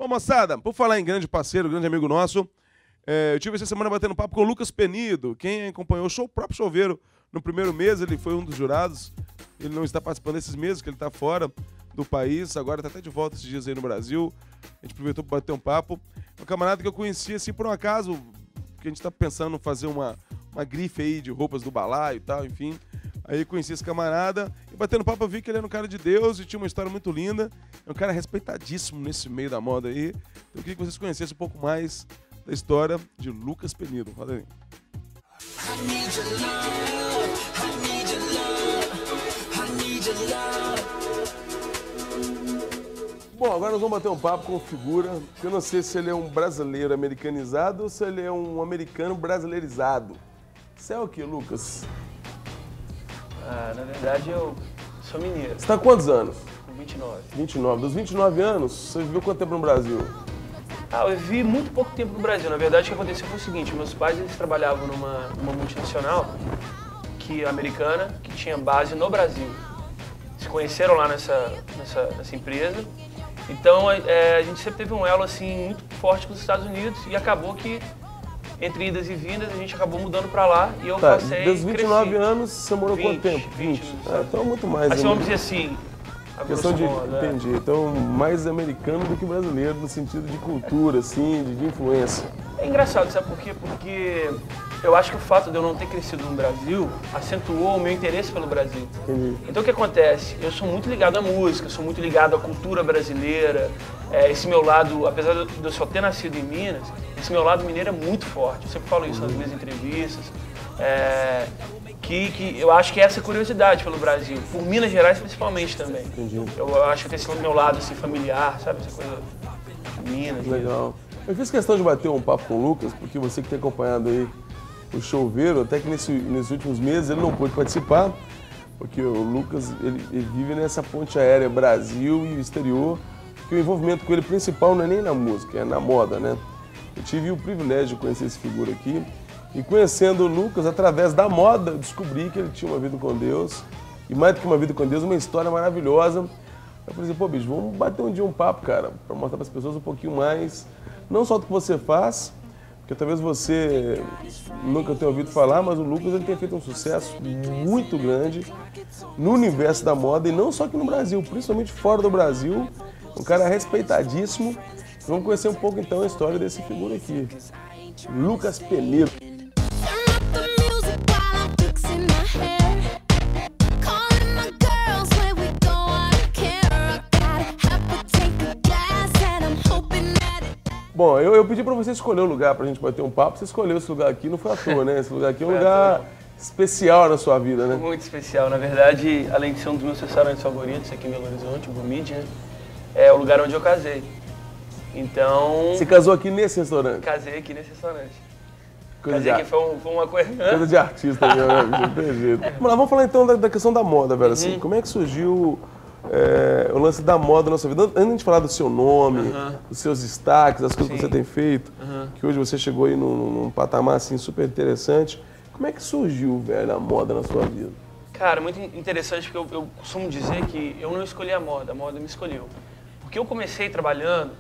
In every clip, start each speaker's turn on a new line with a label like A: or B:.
A: Bom, moçada, por falar em grande parceiro, grande amigo nosso, eu tive essa semana batendo papo com o Lucas Penido. Quem acompanhou o próprio Choveiro no primeiro mês, ele foi um dos jurados. Ele não está participando desses meses, que ele está fora do país. Agora está até de volta esses dias aí no Brasil. A gente aproveitou para bater um papo. Um camarada que eu conheci, assim, por um acaso, que a gente está pensando em fazer uma grife aí de roupas do balaio e tal, enfim. Aí conheci esse camarada e batendo papo eu vi que ele era um cara de Deus e tinha uma história muito linda. É um cara respeitadíssimo nesse meio da moda aí. Então eu queria que vocês conhecessem um pouco mais da história de Lucas Penido. Roda aí. Bom, agora nós vamos bater um papo com figura, que eu não sei se ele é um brasileiro americanizado ou se ele é um americano brasileirizado. Você é o que, Lucas?
B: Na verdade, eu sou mineiro.
A: Você tá com quantos anos?
B: Com 29.
A: 29. Dos 29 anos, você viveu quanto tempo no Brasil?
B: Eu vivi muito pouco tempo no Brasil. Na verdade, o que aconteceu foi o seguinte, meus pais eles trabalhavam numa multinacional americana que tinha base no Brasil. Se conheceram lá nessa empresa. Então, a gente sempre teve um elo assim, muito forte com os Estados Unidos e acabou que, entre idas e vindas, a gente acabou mudando pra lá e eu passei...
A: Dos 29
B: cresci.
A: anos, você morou quanto tempo?
B: 20.
A: Então, muito mais.
B: Assim, vamos dizer assim...
A: Questão de... Entendi. Então, mais americano do que brasileiro, no sentido de cultura, assim, de influência.
B: É engraçado, sabe por quê? Porque eu acho que o fato de eu não ter crescido no Brasil acentuou o meu interesse pelo Brasil.
A: Entendi.
B: Então o que acontece? Eu sou muito ligado à música, sou muito ligado à cultura brasileira. Esse meu lado, apesar de eu só ter nascido em Minas, esse meu lado mineiro é muito forte. Eu sempre falo isso nas minhas entrevistas. Que eu acho que é essa curiosidade pelo Brasil, por Minas Gerais principalmente também.
A: Entendi.
B: Eu acho que esse meu lado assim, familiar, sabe? Essa coisa de Minas.
A: Legal. Eu fiz questão de bater um papo com o Lucas, porque você que tem acompanhado aí o Choveiro, até que nesses últimos meses ele não pôde participar, porque o Lucas ele vive nessa ponte aérea Brasil e exterior, que o envolvimento com ele principal não é nem na música, é na moda, né? Eu tive o privilégio de conhecer essa figura aqui, e conhecendo o Lucas, através da moda, eu descobri que ele tinha uma vida com Deus, e mais do que uma vida com Deus, uma história maravilhosa. Eu falei assim, pô, bicho, vamos bater um dia um papo, cara, para mostrar para as pessoas um pouquinho mais, não só do que você faz, porque talvez você nunca tenha ouvido falar, mas o Lucas ele tem feito um sucesso muito grande no universo da moda, e não só aqui no Brasil, principalmente fora do Brasil, um cara respeitadíssimo. Vamos conhecer um pouco então a história desse figura aqui, Lucas Penido. Bom, eu pedi pra você escolher o lugar pra gente bater um papo. Você escolheu esse lugar aqui, não foi à toa, né? Esse lugar aqui é um lugar especial na sua vida, né?
B: Muito especial. Na verdade, além de ser um dos meus restaurantes favoritos aqui em Belo Horizonte, o Gomide, né? É o lugar onde eu casei. Então...
A: Você casou aqui nesse restaurante?
B: Casei aqui nesse restaurante.
A: Coisa
B: aqui foi uma coisa...
A: Coisa de artista, né? Não tem jeito. Vamos lá, vamos falar então da questão da moda, velho. Assim, como é que surgiu... o lance da moda na sua vida, antes de falar do seu nome, dos seus destaques, das coisas que você tem feito, que hoje você chegou aí num patamar assim, super interessante, como é que surgiu, velho, a moda na sua vida?
B: Cara, muito interessante, porque eu costumo dizer que eu não escolhi a moda me escolheu. Porque eu comecei trabalhando,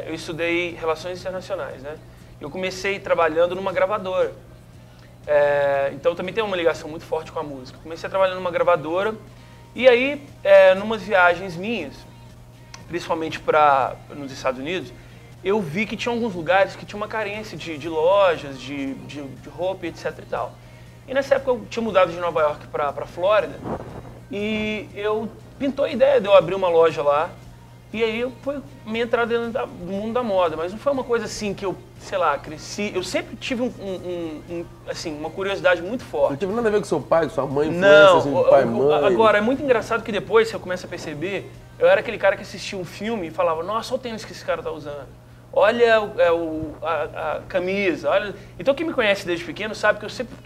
B: eu estudei Relações Internacionais, né? Eu comecei trabalhando numa gravadora, então também tem uma ligação muito forte com a música. Comecei trabalhando numa gravadora. E aí, numas viagens minhas, principalmente nos Estados Unidos, eu vi que tinha alguns lugares que tinha uma carência de lojas, de roupa, etc e tal. E nessa época eu tinha mudado de Nova York para Flórida e pintou a ideia de eu abrir uma loja lá. E aí foi minha entrada dentro do mundo da moda, mas não foi uma coisa assim que eu, sei lá, cresci. Eu sempre tive assim, uma curiosidade muito forte.
A: Não teve nada a ver com seu pai, com sua mãe,
B: não,
A: assim, pai, mãe?
B: Agora, é muito engraçado que depois, você começa a perceber, eu era aquele cara que assistia um filme e falava, nossa, olha o tênis que esse cara tá usando. Olha a camisa, olha... Então quem me conhece desde pequeno sabe que eu sempre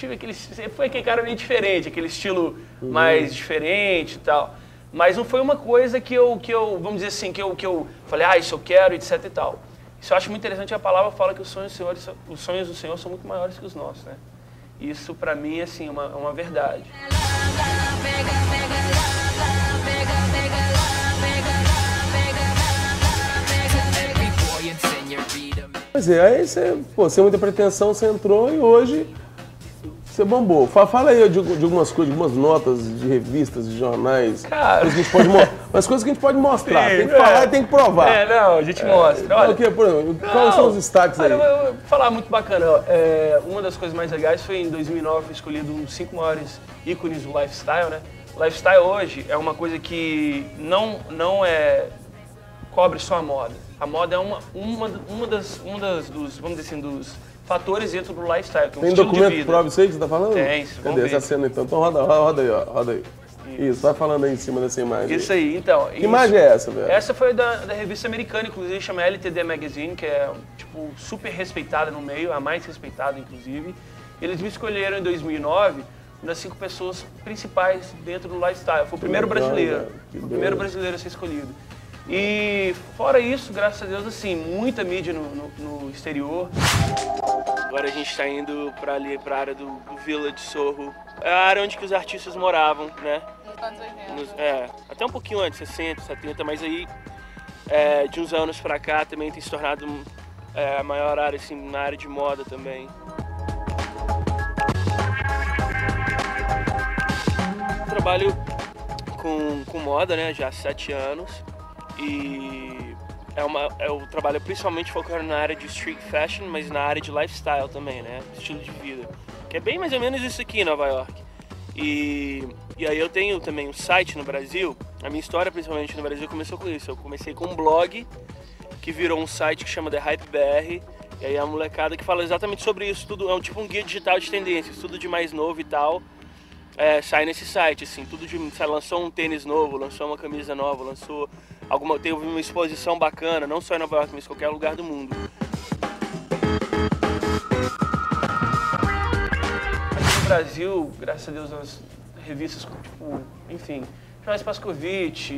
B: foi aquele cara meio diferente, aquele estilo mais diferente e tal. Mas não foi uma coisa que eu vamos dizer assim, que eu falei, isso eu quero, etc e tal. Isso eu acho muito interessante, a palavra fala que os sonhos do Senhor são muito maiores que os nossos, né? Isso pra mim, assim, é uma verdade.
A: Pois é, aí você, pô, sem muita pretensão, você entrou e hoje você bombou. Fala aí de algumas coisas, de algumas notas de revistas, de jornais,
B: Cara.
A: coisas que a gente pode umas coisas que a gente pode mostrar.
B: Sim,
A: tem que falar e tem que provar.
B: Não, a gente mostra. Olha,
A: O quê, por exemplo, quais são os destaques aí?
B: Olha, eu vou falar muito bacana. Uma das coisas mais legais foi em 2009 foi escolhido um dos 5 maiores ícones do lifestyle, né? Lifestyle hoje é uma coisa que não cobre só a moda. A moda é uma das dos, vamos dizer assim, dos fatores dentro do lifestyle, que é um
A: Tem
B: estilo
A: documento
B: de
A: que
B: vida.
A: prova isso aí que você tá falando?
B: Tem, vamos
A: Cadê
B: ver.
A: essa cena então? Então roda aí, ó. Roda aí. Isso, vai falando aí em cima dessa imagem.
B: Isso aí, então.
A: Que imagem é essa, velho?
B: Essa foi da revista americana, inclusive, chama LTD Magazine, que é, tipo, super respeitada no meio, a mais respeitada, inclusive. Eles me escolheram em 2009 uma das 5 pessoas principais dentro do lifestyle. Foi o primeiro
A: legal,
B: brasileiro.
A: velho. Que
B: Foi o primeiro brasileiro a ser escolhido. E, fora isso, graças a Deus, assim, muita mídia no exterior. Agora a gente está indo para ali, para a área do Village Soho. É a área onde que os artistas moravam, né?
C: Nos anos 80.
B: Até um pouquinho antes, 60, 70, mas aí de uns anos pra cá também tem se tornado a maior área, assim, na área de moda também. Trabalho com moda, né, já há 7 anos e eu trabalho principalmente focando na área de street fashion, mas na área de lifestyle também, né, estilo de vida, que é bem mais ou menos isso aqui em Nova York. E aí eu tenho também um site no Brasil. A minha história, principalmente no Brasil, começou com isso. Eu comecei com um blog que virou um site que chama The Hype BR. E aí a molecada que fala exatamente sobre isso tudo. É tipo um guia digital de tendências, tudo de mais novo e tal. Sai nesse site, assim, tudo de... lançou um tênis novo, lançou uma camisa nova, teve uma exposição bacana, não só em Nova York, mas em qualquer lugar do mundo. No Brasil, graças a Deus, nas revistas como, tipo, enfim, Jornais Pascovitch,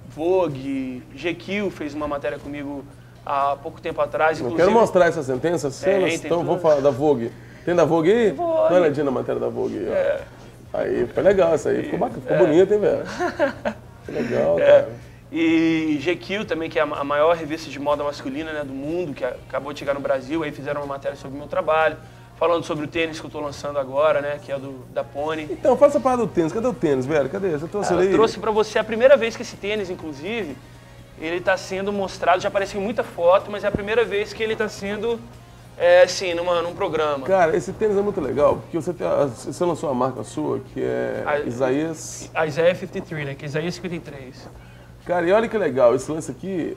B: Vogue, GQ fez uma matéria comigo há pouco tempo atrás.
A: Eu quero mostrar essa sentença, cenas, então vamos falar da Vogue. Tem da Vogue aí? Dá uma olhadinha na matéria da Vogue aí, ó. Aí, foi legal essa aí, ficou bacana, ficou bonito, hein, velho? Foi legal, cara.
B: E GQ também, que é a maior revista de moda masculina, né, do mundo, que acabou de chegar no Brasil, aí fizeram uma matéria sobre o meu trabalho. Falando sobre o tênis que eu tô lançando agora, né? Que é da Pony.
A: Então, fala essa parada do tênis. Cadê o tênis, velho? Cadê? Você trouxe ele aí?
B: Eu trouxe pra você a primeira vez que esse tênis, inclusive, ele tá sendo mostrado. Já apareceu em muita foto, mas é a primeira vez que ele tá sendo, assim, num programa.
A: Cara, esse tênis é muito legal, porque você lançou uma marca sua, que é Isaías...
B: A Isaiah 53, né? Que é Isaías 53.
A: Cara, e olha que legal, esse lance aqui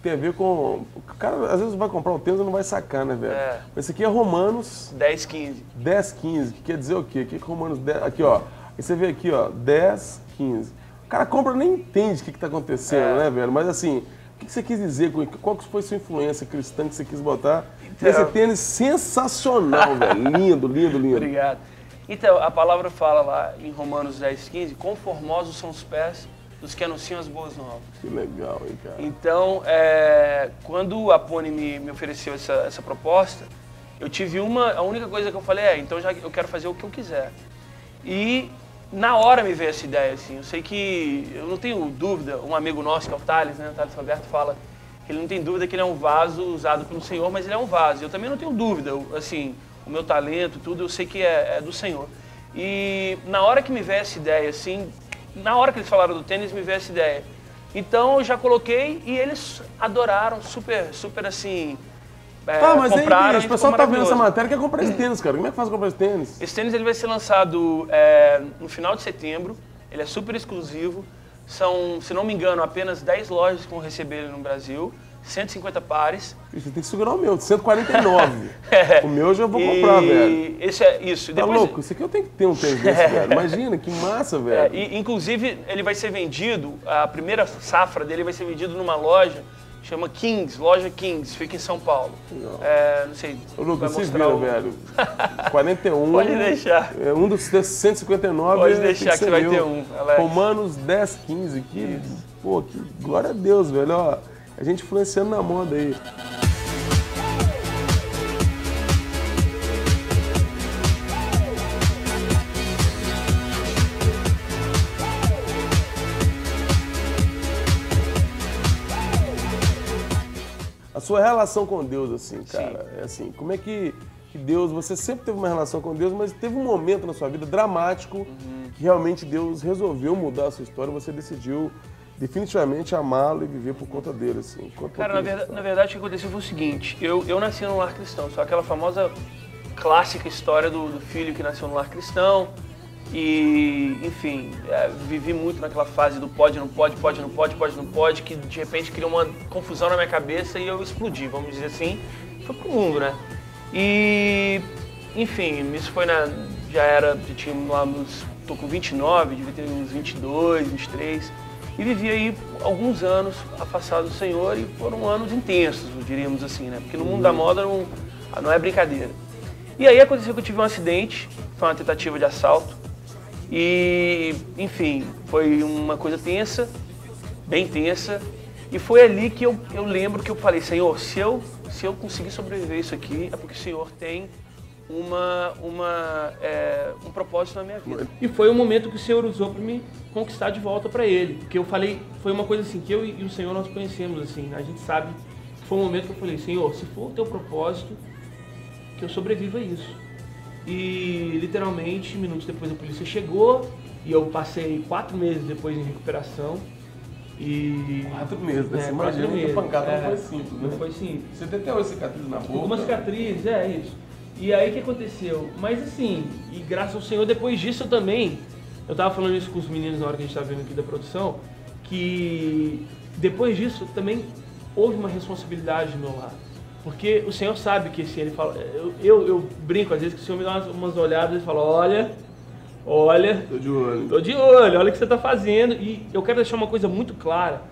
A: tem a ver com... O cara, às vezes, vai comprar um tênis e não vai sacar, né, velho? Esse aqui é Romanos...
B: 10, 15.
A: 10, 15, que quer dizer o quê? O que é Romanos 10... Aqui, ó. Aí você vê aqui, ó, 10, 15. O cara compra nem entende o que tá acontecendo, né, velho? Mas assim, o que você quis dizer? Qual que foi sua influência cristã que você quis botar? Então, esse tênis sensacional, velho. Lindo, lindo, lindo.
B: Obrigado. Então, a palavra fala lá em Romanos 10, 15, conformosos são os pés dos que anunciam as boas novas.
A: Que legal, hein, cara.
B: Então, quando a Pony me ofereceu essa proposta, eu tive a única coisa que eu falei então já eu quero fazer o que eu quiser. E na hora me veio essa ideia, assim, eu sei que, eu não tenho dúvida, um amigo nosso, que é o Thales, né, o Thales Roberto, fala que ele não tem dúvida que ele é um vaso usado pelo Senhor, mas ele é um vaso. Eu também não tenho dúvida, assim, o meu talento, tudo, eu sei que é do Senhor. E na hora que me veio essa ideia, assim, na hora que eles falaram do tênis, me veio essa ideia. Então eu já coloquei e eles adoraram, super, super assim,
A: mas
B: compraram.
A: Aí, bicho, o pessoal tá vendo essa matéria, quer comprar esse tênis, cara. Como é que faz pra comprar esse tênis?
B: Esse tênis ele vai ser lançado no final de setembro, ele é super exclusivo. São, se não me engano, apenas 10 lojas que vão receber ele no Brasil, 150 pares.
A: Você tem que segurar o meu, 149. O meu eu já vou comprar, velho.
B: Esse é isso.
A: Tá
B: Depois...
A: louco? Isso aqui eu tenho que ter um tênis desse, velho. Imagina, que massa, velho.
B: Inclusive, ele vai ser vendido, a primeira safra dele vai ser vendido numa loja, chama Kings, loja Kings, fica em São Paulo. Não sei.
A: Ô, Lucas, você viu, velho? 41.
B: Pode deixar.
A: Um dos 159.
B: Pode deixar que você vai ter um, Alex.
A: Romanos 10, 15. Pô, que glória a Deus, velho. Ó, a gente influenciando na moda aí. a sua relação com Deus, assim, cara. É assim, como é que Deus, você sempre teve uma relação com Deus, mas teve um momento na sua vida dramático que realmente Deus resolveu mudar a sua história, você decidiu definitivamente amá-lo e viver por conta dele, assim.
B: Cara, na verdade o que aconteceu foi o seguinte, eu nasci num lar cristão, só aquela famosa clássica história do filho que nasceu num lar cristão e, enfim, vivi muito naquela fase do pode, não pode, pode, não pode, pode, não pode, que de repente criou uma confusão na minha cabeça e eu explodi, vamos dizer assim, foi pro mundo, né? E, enfim, isso foi já tinha lá tô com 29, devia ter uns 22, 23, e vivi aí alguns anos afastado do Senhor e foram anos intensos, diríamos assim, né? Porque no mundo da moda não é brincadeira. E aí aconteceu que eu tive um acidente, foi uma tentativa de assalto, e, enfim, foi uma coisa tensa, bem tensa, e foi ali que eu lembro que eu falei, Senhor, se eu conseguir sobreviver isso aqui, é porque o Senhor tem um propósito na minha vida. E foi o momento que o Senhor usou para me conquistar de volta para Ele. Porque eu falei, foi uma coisa assim, que eu e o Senhor nós conhecemos, assim, a gente sabe que foi um momento que eu falei, Senhor, se for o teu propósito, que eu sobreviva a isso. E literalmente, minutos depois a polícia chegou e eu passei 4 meses depois em recuperação. E
A: 4 meses, você imagina que a pancada não foi simples, né?
B: Não foi simples.
A: Você tem até hoje cicatriz na boca?
B: Algumas cicatrizes, isso. E aí o que aconteceu? Mas assim, e graças ao Senhor, depois disso eu também, eu tava falando isso com os meninos na hora que a gente tava vendo aqui da produção, que depois disso também houve uma responsabilidade do meu lado. Porque o Senhor sabe que assim, ele fala, eu brinco às vezes que o Senhor me dá umas olhadas e fala, olha, tô de olho, olha o que você está fazendo. E eu quero deixar uma coisa muito clara,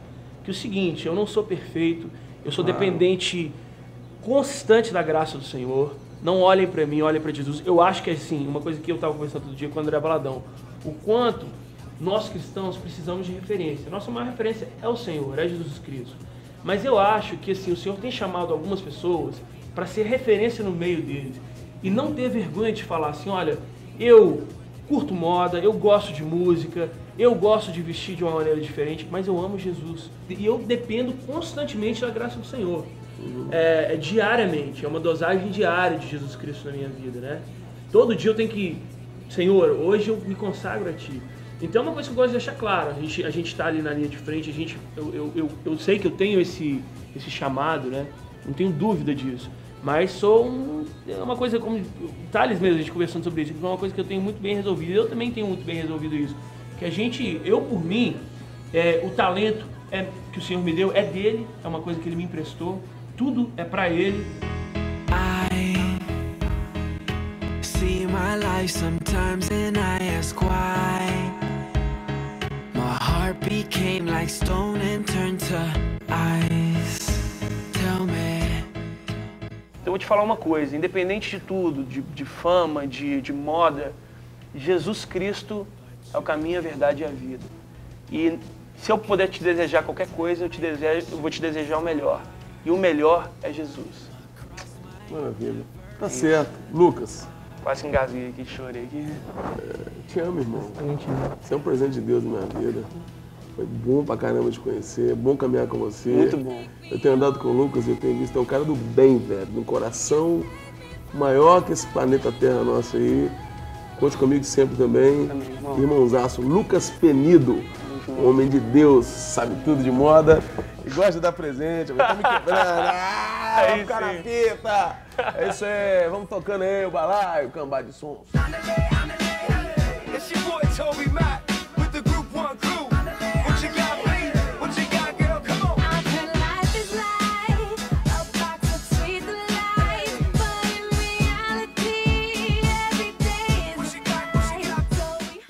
B: que é o seguinte, eu não sou perfeito, eu sou dependente constante da graça do Senhor. Não olhem para mim, olhem para Jesus. Eu acho que assim, uma coisa que eu estava conversando todo dia com o André Baladão, o quanto nós cristãos precisamos de referência. Nossa maior referência é o Senhor, é Jesus Cristo. Mas eu acho que assim, o Senhor tem chamado algumas pessoas para ser referência no meio deles. E não ter vergonha de falar assim, olha, eu curto moda, eu gosto de música, eu gosto de vestir de uma maneira diferente, mas eu amo Jesus. E eu dependo constantemente da graça do Senhor. Diariamente, é uma dosagem diária de Jesus Cristo na minha vida, né? Todo dia eu tenho que, Senhor, hoje eu me consagro a Ti. Então é uma coisa que eu gosto de deixar claro, a gente está ali na linha de frente, eu sei que eu tenho esse chamado, né? Não tenho dúvida disso. Mas é uma coisa como o Thales mesmo, a gente conversando sobre isso, é uma coisa que eu tenho muito bem resolvido. Eu também tenho muito bem resolvido isso. Que eu por mim, o talento que o Senhor me deu é dele, é uma coisa que Ele me emprestou, tudo é para Ele. I see my life sometimes and I ask why. My heart became like stone and turned to ice. Tell me. Eu vou te falar uma coisa, independente de tudo, de fama, de moda, Jesus Cristo é o caminho, a verdade e a vida. E se eu puder te desejar qualquer coisa, eu vou te desejar o melhor. E o melhor é Jesus.
A: Maravilha. Tá certo. Lucas.
B: Quase engasguei aqui, chorei aqui.
A: Te amo, irmão. Você é um presente de Deus na minha vida. Foi bom pra caramba te conhecer, é bom caminhar com você.
B: Muito bom.
A: Eu tenho andado com o Lucas e eu tenho visto, é um cara do bem, velho, um coração maior que esse planeta Terra nosso aí. Conte comigo sempre também.
B: Amém,
A: Irmãozaço, Lucas Penido, um homem de Deus, sabe tudo de moda e gosta de dar presente. Agora tá me quebrando. Vamos ficar na fita. É isso aí, vamos tocando aí o balaio, o cambá de som.